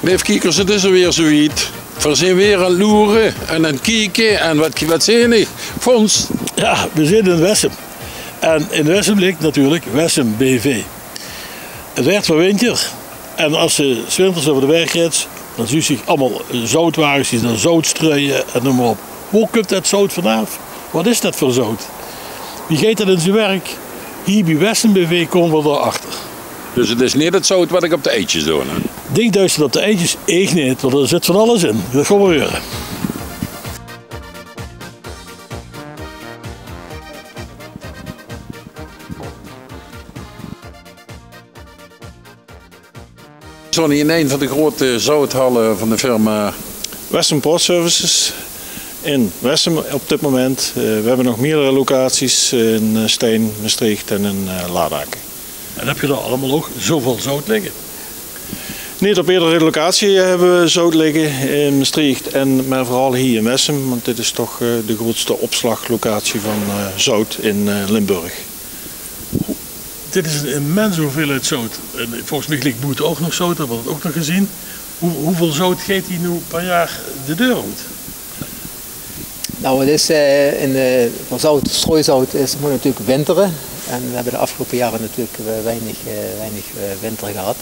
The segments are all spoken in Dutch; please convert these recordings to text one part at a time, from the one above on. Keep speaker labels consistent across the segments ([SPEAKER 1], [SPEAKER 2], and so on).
[SPEAKER 1] Lieve kijkers, het is er weer zoiets. We zijn weer aan het loeren en aan het kijken en wat zijn er? Fons?
[SPEAKER 2] Ja, we zitten in Wessem. En in Wessem ligt natuurlijk Wessem BV. Het werd wel winter en als ze 's winters over de weg rijdt, dan zie je zich allemaal zoutwagens die dan zout strooien en noem maar op. Hoe komt dat zout vanaf? Wat is dat voor zout? Wie geeft dat in zijn werk? Hier bij Wessem BV komen we erachter.
[SPEAKER 1] Dus het is niet het zout wat ik op de eitjes doe. Hè?
[SPEAKER 2] Dichtduisterd op de eitjes? Ik niet, want er zit van alles in. Dat gaan we weer.
[SPEAKER 1] We zijn in een van de grote zouthallen van de firma
[SPEAKER 3] Wessem Port Services in Wessem op dit moment. We hebben nog meerdere locaties in Steen, Maastricht en in Laardaken.
[SPEAKER 2] En heb je daar allemaal nog zoveel zout liggen?
[SPEAKER 3] Niet op iedere locatie hebben we zout liggen in Maastricht en maar vooral hier in Wessem, want dit is toch de grootste opslaglocatie van zout in Limburg.
[SPEAKER 2] Dit is een immense hoeveelheid zout. En volgens mij ligt Boete ook nog zout, dat hebben we ook nog gezien. Hoeveel zout geeft hij nu per jaar de deur uit?
[SPEAKER 4] Nou, het is voor zout, strooizout moet natuurlijk winteren. En we hebben de afgelopen jaren natuurlijk weinig winter gehad.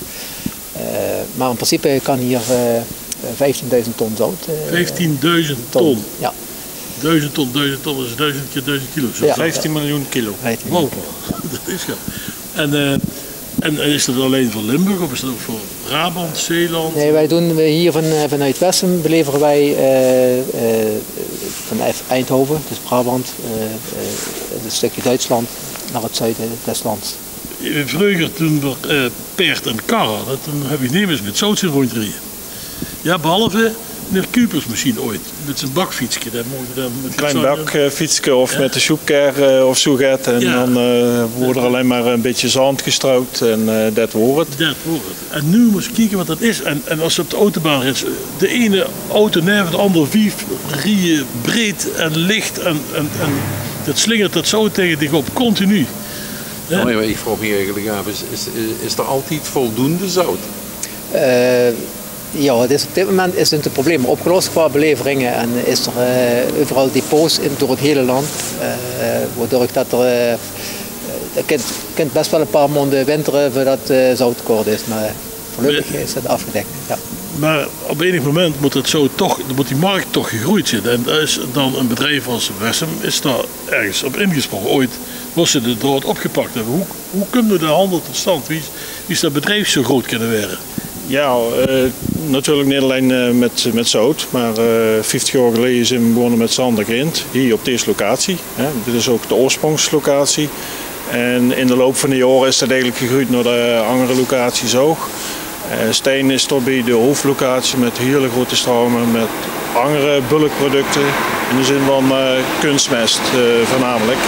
[SPEAKER 4] Maar in principe kan hier 15.000 ton zout.
[SPEAKER 2] 15.000 ton?
[SPEAKER 4] Ja.
[SPEAKER 2] 1000 ton is 1000 keer 1000 kilo.
[SPEAKER 4] Ja.
[SPEAKER 3] 15 miljoen kilo.
[SPEAKER 2] Wow, dat is ja. En is dat alleen voor Limburg of is dat ook voor Brabant, Zeeland?
[SPEAKER 4] Nee, wij doen hier vanuit Wessem beleveren wij van Eindhoven, dus Brabant, een stukje Duitsland naar het zuiden des lands.
[SPEAKER 2] Vroeger toen we peert en karren, toen heb je niet eens met zout zien rondrijden. Ja, behalve meneer Kupers misschien ooit, met zijn bakfietsje.
[SPEAKER 3] Een klein bakfietsje of met de soepker of zo gaat. En ja. Dan wordt er alleen maar een beetje zand gestrooid en dat wordt het.
[SPEAKER 2] Dat wordt het. En nu moet je kijken wat dat is. En als je op de autobaan rijdt, de ene auto neven de andere 4 rieën breed en licht. En dat slingert dat zo tegen zich op, continu.
[SPEAKER 1] Ja. Maar ik vroeg me eigenlijk af, is er altijd voldoende zout?
[SPEAKER 4] Ja, op dit moment is het probleem opgelost qua beleveringen en is er overal depots door het hele land. Waardoor dat er het kan best wel een paar maanden winteren voordat zouttekort is, maar gelukkig is het afgedekt. Ja.
[SPEAKER 2] Maar op enig moment moet die markt toch gegroeid zitten. En daar is dan een bedrijf als Wessem is daar ergens op ingesprongen. Ooit was ze de draad opgepakt hebben. Hoe kunnen we de handel tot stand? Wie is dat bedrijf zo groot kunnen werden?
[SPEAKER 3] Ja, natuurlijk niet alleen met zout, maar 50 jaar geleden zijn we begonnen met zand en grind, hier op deze locatie. Dit is ook de oorsprongslocatie. En in de loop van de jaren is dat eigenlijk gegroeid naar de andere locaties ook. Steen is toch bij de hoofdlocatie met hele grote stromen, met andere bulkproducten, in de zin van kunstmest voornamelijk.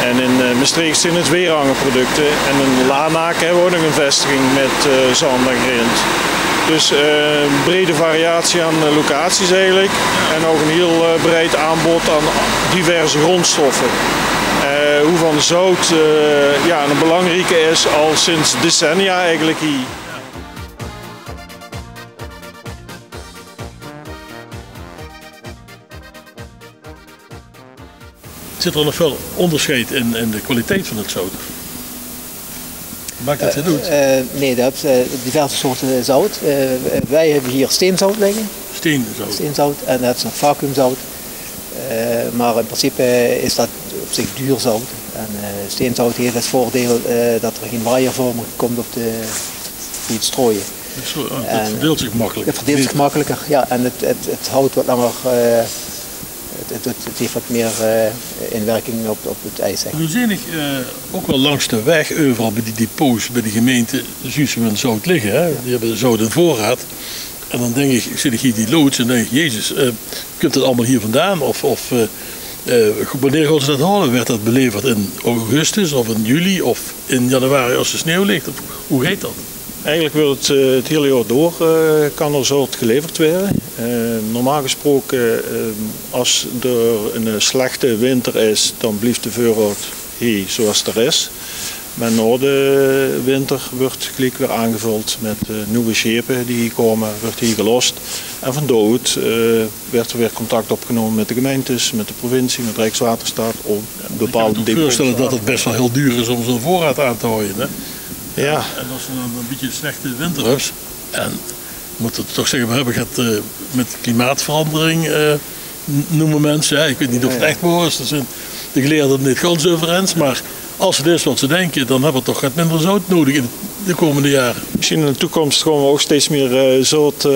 [SPEAKER 3] En in Maastricht zijn het weerhangerproducten en in Laardaken hebben we ook nog een vestiging met zand en grind. Dus een brede variatie aan locaties eigenlijk en ook een heel breed aanbod aan diverse grondstoffen. Hoe van zout een belangrijke is al sinds decennia eigenlijk hier.
[SPEAKER 2] Zit er nog veel onderscheid in de kwaliteit van het zout? Maakt dat het uit?
[SPEAKER 4] Nee, dat hebben diverse soorten zout. Wij hebben hier steenzout liggen. Steenzout en dat is een vacuümzout. Maar in principe is dat op zich duur zout. En steenzout heeft het voordeel dat er geen waaiervorming komt op het strooien.
[SPEAKER 2] Het verdeelt zich makkelijker.
[SPEAKER 4] Het verdeelt zich makkelijker, ja. En het houdt wat langer. Het heeft wat meer inwerking op het ijs.
[SPEAKER 2] Nu zie ik ook wel langs de weg, overal bij die depots, bij de gemeente, zie je een zout liggen. Hè? Die hebben zout in voorraad. En dan denk ik zit ik hier die loods en denk ik, jezus, komt dat allemaal hier vandaan? Of wanneer gaan ze dat halen? Werd dat beleverd in augustus of in juli of in januari als de sneeuw ligt? Of, hoe heet dat?
[SPEAKER 3] Eigenlijk wil het hele jaar door kan er zout geleverd worden. Normaal gesproken, als er een slechte winter is, dan blijft de voorraad hier zoals het er is. Maar na de winter wordt gelijk weer aangevuld met nieuwe schepen die hier komen, wordt hier gelost. En van daaruit werd er weer contact opgenomen met de gemeentes, met de provincie, met Rijkswaterstaat om bepaalde
[SPEAKER 2] Ik kan me voorstellen dat het best wel heel duur is om zo'n voorraad aan te houden. Hè?
[SPEAKER 3] Ja.
[SPEAKER 2] En als er dan een beetje een slechte winter is, en moet het toch zeggen, we hebben gehad met klimaatverandering, noemen mensen. Ja, ik weet niet of het echt waar is, de geleerden het niet ganz over eens, maar als het is wat ze denken, dan hebben we toch wat minder zout nodig in de komende jaren.
[SPEAKER 3] Misschien in de toekomst gaan we ook steeds meer zout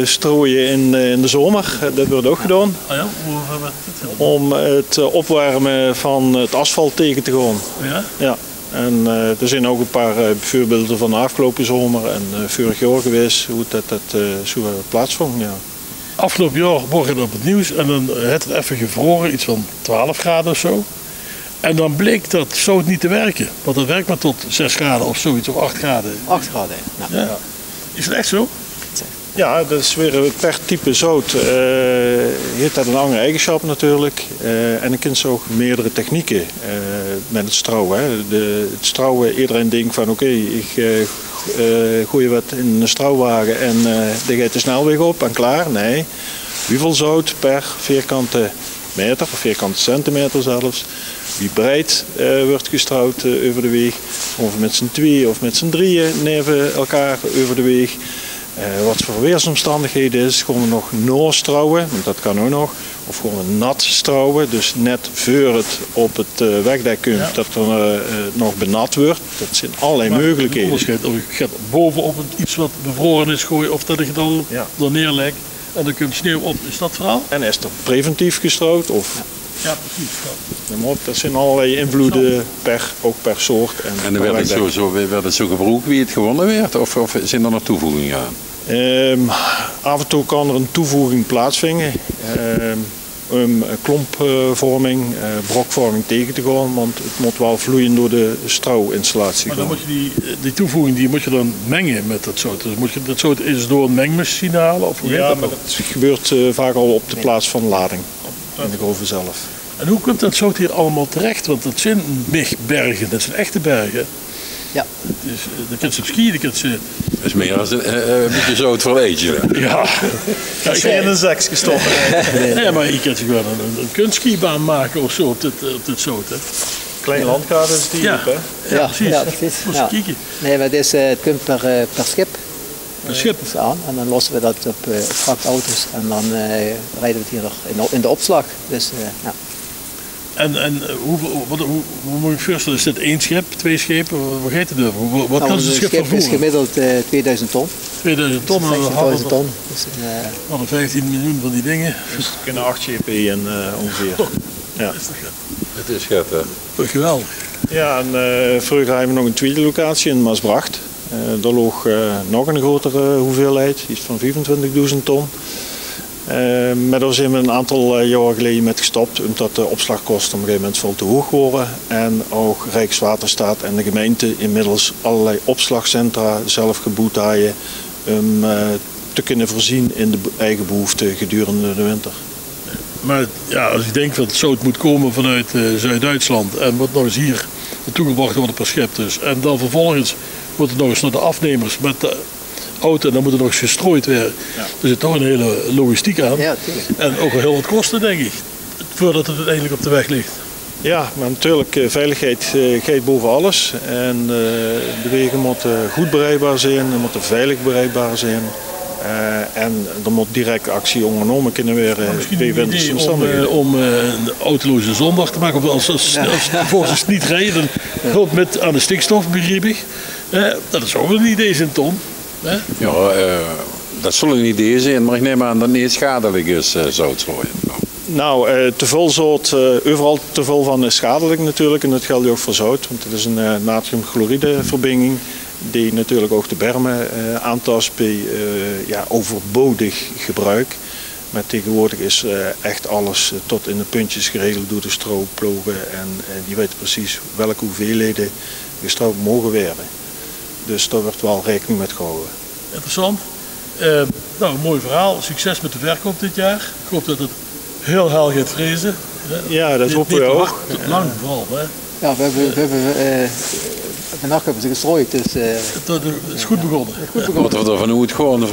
[SPEAKER 3] strooien in de zomer. Dat wordt ook gedaan.
[SPEAKER 2] Ah ja, hoe hebben we dit?
[SPEAKER 3] Om het opwarmen van het asfalt tegen te gaan.
[SPEAKER 2] Ja?
[SPEAKER 3] Ja. En er zijn ook een paar voorbeelden van de afgelopen zomer en vorig jaar geweest hoe dat zo plaatsvond. Ja.
[SPEAKER 2] Afgelopen jaar morgen op het nieuws en dan had het even gevroren, iets van 12 graden of zo. En dan bleek dat zout niet te werken. Want het werkt maar tot 6 graden of zoiets, of 8 graden.
[SPEAKER 4] 8 graden, ja.
[SPEAKER 2] Ja. Is het echt zo?
[SPEAKER 3] Ja, dat is weer per type zout. Heeft dat een andere eigenschap natuurlijk. En dan kun je ook meerdere technieken met het strouwen. Het strouwen, iedereen denkt van oké, ik gooi wat in een strouwwagen en dan gaat de snelweg op en klaar. Nee, hoeveel zout per vierkante meter, of vierkante centimeter zelfs. Wie breed wordt gestrouwd over de weg, of met z'n tweeën of met z'n drieën neven elkaar over de weg. Wat voor weersomstandigheden is, gewoon nog noorstrouwen, want dat kan ook nog. Of gewoon nat strouwen, dus net voor het op het wegdek komt, dat er nog benat wordt. Dat zijn allerlei mogelijkheden.
[SPEAKER 2] Onderscheid of je gaat bovenop iets wat bevroren is gooien, of dat je dan er neerlegt en dan komt sneeuw op. Is dat het verhaal?
[SPEAKER 3] En is er preventief gestrouwd? Of...
[SPEAKER 2] Ja, precies. Ja.
[SPEAKER 3] Dat zijn allerlei invloeden ook per soort.
[SPEAKER 1] En dan werd het zo gebroken wie het gewonnen werd? Of zijn er nog toevoegingen aan?
[SPEAKER 3] Af en toe kan er een toevoeging plaatsvinden. Klompvorming, brokvorming tegen te gaan, want het moet wel vloeien door de strouwinstallatie.
[SPEAKER 2] Maar dan moet je die toevoeging die moet je dan mengen met dat zout. Dus moet je dat zout eens door een mengmachine halen? Of hoe
[SPEAKER 3] maar dat gebeurt vaak al op de plaats van lading, in de grove zelf.
[SPEAKER 2] En hoe komt dat zout hier allemaal terecht? Want dat zijn bergen, dat zijn echte bergen.
[SPEAKER 4] Ja.
[SPEAKER 2] Dan kun je op skiën, dat
[SPEAKER 1] is meer als een beetje zout voor eten.
[SPEAKER 2] Ja.
[SPEAKER 3] Ik ga in een zakje stoppen.
[SPEAKER 2] Nee, maar je kunt gewoon een kunstskibaan maken of zo op dit zout. Hè.
[SPEAKER 3] Klein landkaart is die
[SPEAKER 2] ja.
[SPEAKER 3] op, hè?
[SPEAKER 2] Ja, precies.
[SPEAKER 4] Ja, precies.
[SPEAKER 2] Moet je kijken.
[SPEAKER 4] Nee, maar het komt per schip.
[SPEAKER 2] Per schip?
[SPEAKER 4] Aan. En dan lossen we dat op vrachtauto's en dan rijden we het hier in de opslag. Dus, ja.
[SPEAKER 2] En hoe moet ik voorstellen? Is dit 1 schip, 2 schepen? Wat gaat het over? Wat kan zo'n schip vervoeren?
[SPEAKER 4] Het schip is gemiddeld 2000 ton.
[SPEAKER 2] 2000 ton?
[SPEAKER 4] 16.000 ton. Dus,
[SPEAKER 2] we hadden 15 miljoen van die dingen.
[SPEAKER 3] Dus er kunnen 8 schepen in ongeveer. Ja.
[SPEAKER 1] Het is schat, hè?
[SPEAKER 2] Geweldig.
[SPEAKER 3] Ja, en vroeger hadden we nog een tweede locatie in Maasbracht. Daar lag nog een grotere hoeveelheid, iets van 25.000 ton. Maar daar zijn we een aantal jaar geleden met gestopt, omdat de opslagkosten op een gegeven moment veel te hoog worden. En ook Rijkswaterstaat en de gemeente inmiddels allerlei opslagcentra zelf gebouwd hebben om te kunnen voorzien in de eigen behoeften gedurende de winter.
[SPEAKER 2] Maar ja, als ik denk dat het zout moet komen vanuit Zuid-Duitsland en wordt nog eens hier naartoe gebracht worden per schip dus. En dan vervolgens wordt het nog eens naar de afnemers met de auto en dan moet het nog eens gestrooid worden. Ja. Er zit toch een hele logistiek aan. Ja, en ook wel heel wat kosten, denk ik, voordat het uiteindelijk op de weg ligt.
[SPEAKER 3] Ja, maar natuurlijk, veiligheid gaat boven alles. En de wegen moeten goed bereikbaar zijn, ze moeten veilig bereikbaar zijn. En er moet direct actie ondernomen kunnen worden bij wintersomstandigheden.
[SPEAKER 2] Om een autoloze zondag te maken, of als volgens niet rijden, dan hulp met aan de stikstof, begreep ik. Dat is ook een idee, zijn Ton.
[SPEAKER 1] Ja, dat zal een idee zijn, maar ik neem aan dat het niet schadelijk is, zoutstrooien.
[SPEAKER 3] Nou, te veel zout, overal te veel van is schadelijk natuurlijk en dat geldt ook voor zout, want het is een natriumchloride verbinding die natuurlijk ook de bermen aantast bij overbodig gebruik. Maar tegenwoordig is echt alles tot in de puntjes geregeld door de strooplogen en die weten precies welke hoeveelheden gestroopt mogen worden. Dus daar wordt wel rekening mee gehouden.
[SPEAKER 2] Interessant. Nou, een mooi verhaal. Succes met de verkoop dit jaar. Ik hoop dat het heel hel gaat vrezen.
[SPEAKER 3] Ja, dat hopen we ook.
[SPEAKER 2] Tot lang vooral. Hè?
[SPEAKER 4] Ja, we hebben Vannacht hebben ze gestrooid, dus...
[SPEAKER 2] Het is goed begonnen.
[SPEAKER 1] Wat we ervan uit gewoon,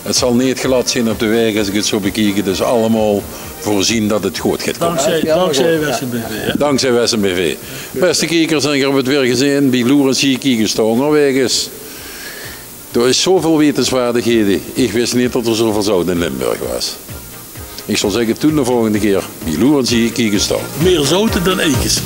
[SPEAKER 1] het zal niet glad zijn op de weg als ik het zo bekijk. Dus allemaal voorzien dat het goed gaat komen.
[SPEAKER 2] Dankzij Wessem BV. Ja.
[SPEAKER 1] Dankzij Wessem BV. Beste kijkers, en ik heb het weer gezien, bij Loeren zie ik hier Stongerweg is. Er is zoveel wetenswaardigheden. Ik wist niet dat er zoveel zout in Limburg was. Ik zal zeggen, toen de volgende keer, bij Loeren zie ik hier staan.
[SPEAKER 2] Meer zouten dan eikens.